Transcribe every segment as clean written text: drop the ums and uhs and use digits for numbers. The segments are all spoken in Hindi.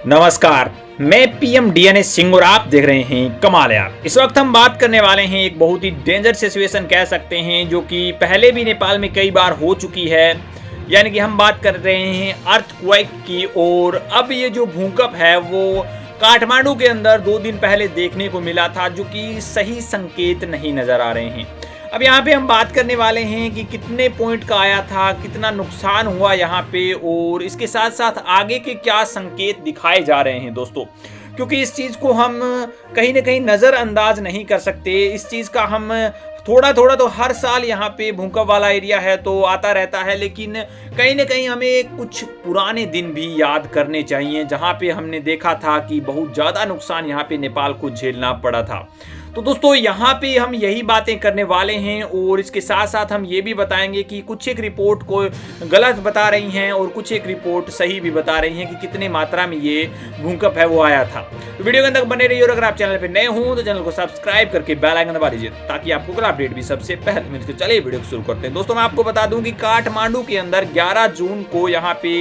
नमस्कार, मैं पीएम डीएनए सिंह और आप देख रहे हैं कमाल यार। इस वक्त हम बात करने वाले हैं एक बहुत ही डेंजर सिचुएशन कह सकते हैं जो कि पहले भी नेपाल में कई बार हो चुकी है। यानी कि हम बात कर रहे हैं अर्थक्वेक की। और अब ये जो भूकंप है वो काठमांडू के अंदर 2 दिन पहले देखने को मिला था, जो कि सही संकेत नहीं नजर आ रहे हैं। अब यहाँ पे हम बात करने वाले हैं कि कितने पॉइंट का आया था, कितना नुकसान हुआ यहाँ पे, और इसके साथ साथ आगे के क्या संकेत दिखाए जा रहे हैं दोस्तों। क्योंकि इस चीज़ को हम कहीं ना कहीं नज़रअंदाज नहीं कर सकते। इस चीज़ का हम थोड़ा थोड़ा तो हर साल यहाँ पे भूकंप वाला एरिया है तो आता रहता है, लेकिन कहीं ना कहीं हमें कुछ पुराने दिन भी याद करने चाहिए जहाँ पे हमने देखा था कि बहुत ज़्यादा नुकसान यहाँ पे नेपाल को झेलना पड़ा था। तो दोस्तों यहाँ पे हम यही बातें करने वाले हैं, और इसके साथ साथ हम ये भी बताएंगे कि कुछ एक रिपोर्ट को गलत बता रही हैं और कुछ एक रिपोर्ट सही भी बता रही हैं कि कितने मात्रा में ये भूकंप है वो आया था। तो वीडियो के अंदर बने रहिए, और अगर आप चैनल पे नए हों तो चैनल को सब्सक्राइब करके बेल आइकन दबा दीजिए ताकि आपको अगला अपडेट भी सबसे पहले मिल सके। चलिए वीडियो को शुरू करते हैं। दोस्तों मैं आपको बता दूं कि काठमांडू के अंदर 11 जून को यहाँ पे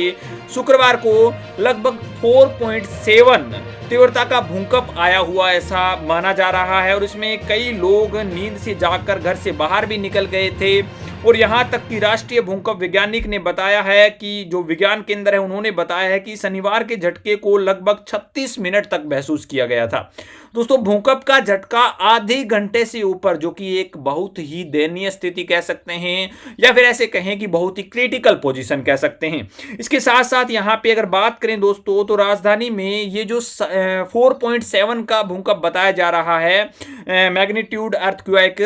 शुक्रवार को लगभग 4.7 तीव्रता का भूकंप आया हुआ ऐसा माना जा रहा है, और इसमें कई लोग नींद से जागकर घर से बाहर भी निकल गए थे। और यहाँ तक कि राष्ट्रीय भूकंप वैज्ञानिक ने बताया है कि जो विज्ञान केंद्र है उन्होंने बताया है कि शनिवार के झटके को लगभग 36 मिनट तक महसूस किया गया था। दोस्तों भूकंप का झटका आधे घंटे से ऊपर, जो कि एक बहुत ही दयनीय स्थिति कह सकते हैं, या फिर ऐसे कहें कि बहुत ही क्रिटिकल पोजीशन कह सकते हैं। इसके साथ साथ यहाँ पे अगर बात करें दोस्तों तो राजधानी में ये जो 4.7 का भूकंप बताया जा रहा है मैग्नीट्यूड अर्थक्वेक,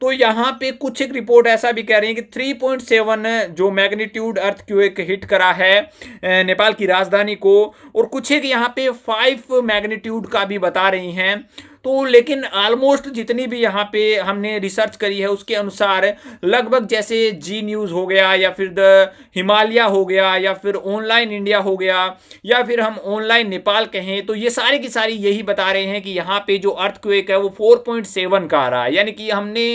तो यहाँ पे कुछ एक रिपोर्ट ऐसा भी कह रही है कि 3.7 जो मैग्नीट्यूड अर्थक्वेक हिट करा है नेपाल की राजधानी को, और कुछ एक यहाँ पे 5 मैग्नीट्यूड का भी बता रही हैं। तो लेकिन ऑलमोस्ट जितनी भी यहाँ पे हमने रिसर्च करी है उसके अनुसार लगभग जैसे जी न्यूज़ हो गया, या फिर द हिमालय हो गया, या फिर ऑनलाइन इंडिया हो गया, या फिर हम ऑनलाइन नेपाल कहें, तो ये सारे की सारी यही बता रहे हैं कि यहाँ पे जो अर्थक्वेक है वो 4.7 का आ रहा है। यानी कि हमने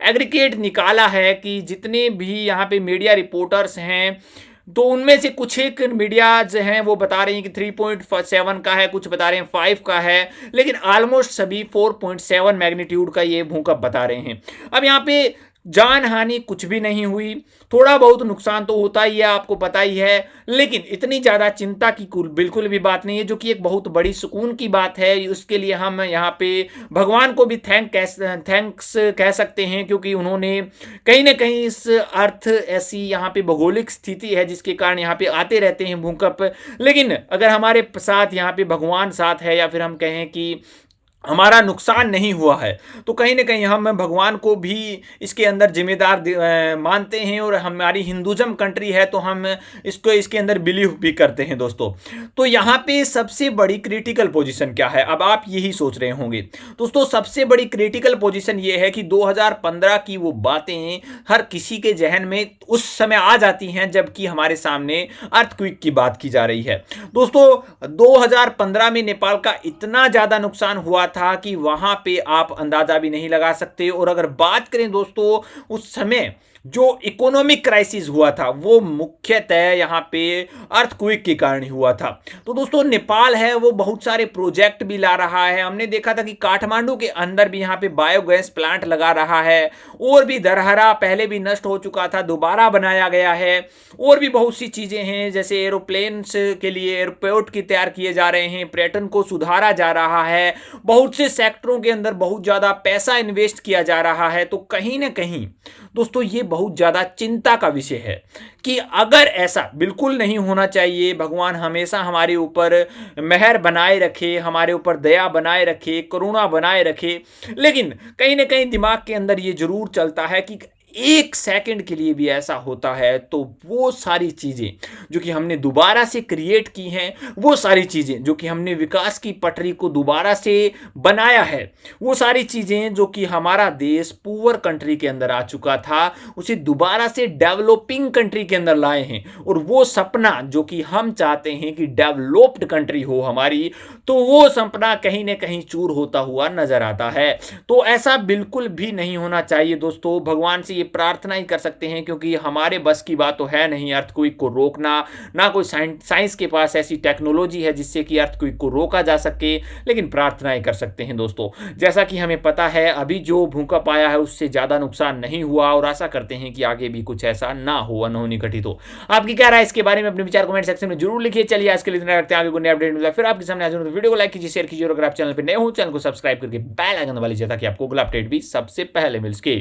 एग्रीगेट निकाला है कि जितने भी यहाँ पे मीडिया रिपोर्टर्स हैं तो उनमें से कुछ एक मीडियाज हैं वो बता रही हैं कि 3.7 का है, कुछ बता रहे हैं 5 का है, लेकिन ऑलमोस्ट सभी 4.7 मैग्नीट्यूड का ये भूकंप बता रहे हैं। अब यहाँ पे जान हानि कुछ भी नहीं हुई, थोड़ा बहुत नुकसान तो होता ही है, आपको पता ही है, लेकिन इतनी ज़्यादा चिंता की बिल्कुल भी बात नहीं है, जो कि एक बहुत बड़ी सुकून की बात है। उसके लिए हम यहाँ पे भगवान को भी थैंक्स कह सकते हैं, क्योंकि उन्होंने कहीं ना कहीं इस अर्थ ऐसी यहाँ पे भौगोलिक स्थिति है जिसके कारण यहाँ पे आते रहते हैं भूकंप, लेकिन अगर हमारे साथ यहाँ पे भगवान साथ है, या फिर हम कहें कि हमारा नुकसान नहीं हुआ है, तो कहीं ना कहीं हम भगवान को भी इसके अंदर जिम्मेदार मानते हैं। और हमारी हिंदुज़म कंट्री है तो हम इसको इसके अंदर बिलीव भी करते हैं दोस्तों। तो यहाँ पे सबसे बड़ी क्रिटिकल पोजीशन क्या है, अब आप यही सोच रहे होंगे दोस्तों। सबसे बड़ी क्रिटिकल पोजीशन ये है कि 2015 की वो बातें हर किसी के जहन में उस समय आ जाती हैं जबकि हमारे सामने अर्थक्वेक की बात की जा रही है। दोस्तों 2015 में नेपाल का इतना ज़्यादा नुकसान हुआ था कि वहां पे आप अंदाजा भी नहीं लगा सकते। और अगर बात करें दोस्तों उस समय जो इकोनॉमिक क्राइसिस हुआ था वो मुख्यतः यहाँ पे अर्थक्वेक के कारण हुआ था। तो दोस्तों नेपाल है वो बहुत सारे प्रोजेक्ट भी ला रहा है। हमने देखा था कि काठमांडू के अंदर भी यहाँ पे बायोगैस प्लांट लगा रहा है, और भी दरहरा पहले भी नष्ट हो चुका था दोबारा बनाया गया है, और भी बहुत सी चीजें हैं जैसे एरोप्लेन्स के लिए एयरपोर्ट की तैयार किए जा रहे हैं, पर्यटन को सुधारा जा रहा है, बहुत से सेक्टरों के अंदर बहुत ज्यादा पैसा इन्वेस्ट किया जा रहा है। तो कहीं ना कहीं दोस्तों ये बहुत ज़्यादा चिंता का विषय है कि अगर ऐसा बिल्कुल नहीं होना चाहिए, भगवान हमेशा हमारे ऊपर मेहर बनाए रखे, हमारे ऊपर दया बनाए रखे, करुणा बनाए रखे, लेकिन कहीं ना कहीं दिमाग के अंदर ये जरूर चलता है कि 1 सेकंड के लिए भी ऐसा होता है तो वो सारी चीज़ें जो कि हमने दोबारा से क्रिएट की हैं, वो सारी चीज़ें जो कि हमने विकास की पटरी को दोबारा से बनाया है, वो सारी चीज़ें जो कि हमारा देश पुअर कंट्री के अंदर आ चुका था उसे दोबारा से डेवलपिंग कंट्री के अंदर लाए हैं। और वो सपना जो कि हम चाहते हैं कि डेवलप्ड कंट्री हो हमारी, तो वो सपना कहीं ना कहीं चूर होता हुआ नजर आता है। तो ऐसा बिल्कुल भी नहीं होना चाहिए दोस्तों। भगवान से लिए प्रार्थना ही कर सकते हैं, क्योंकि हमारे बस की बात तो है नहीं अर्थक्वेक को रोकना, ना कोई साइंस के पास ऐसी टेक्नोलॉजी है जिससे कि अर्थक्वेक को रोका जा सके, लेकिन प्रार्थना ही कर सकते हैं दोस्तों। जैसा कि हमें पता है अभी जो भूकंप आया है उससे ज़्यादा नुकसान नहीं हुआ और आशा करते हैं कि आगे भी कुछ ऐसा ना हो, अनहोनी घटित हो। आपकी क्या राय है इसके बारे में अपने विचार कमेंट सेक्शन में जरूर लिखिए। चलिए आज के लिए इतना रखते हैं, आगे कोई नया अपडेट मिलता है फिर आपके सामने हाजिर हूं। वीडियो को लाइक कीजिए, शेयर कीजिए और अगर आप चैनल पर नए हो चैनल को सब्सक्राइब करके बेल आइकन दबा लीजिए ताकि आपको अगला अपडेट भी सबसे पहले मिल सके।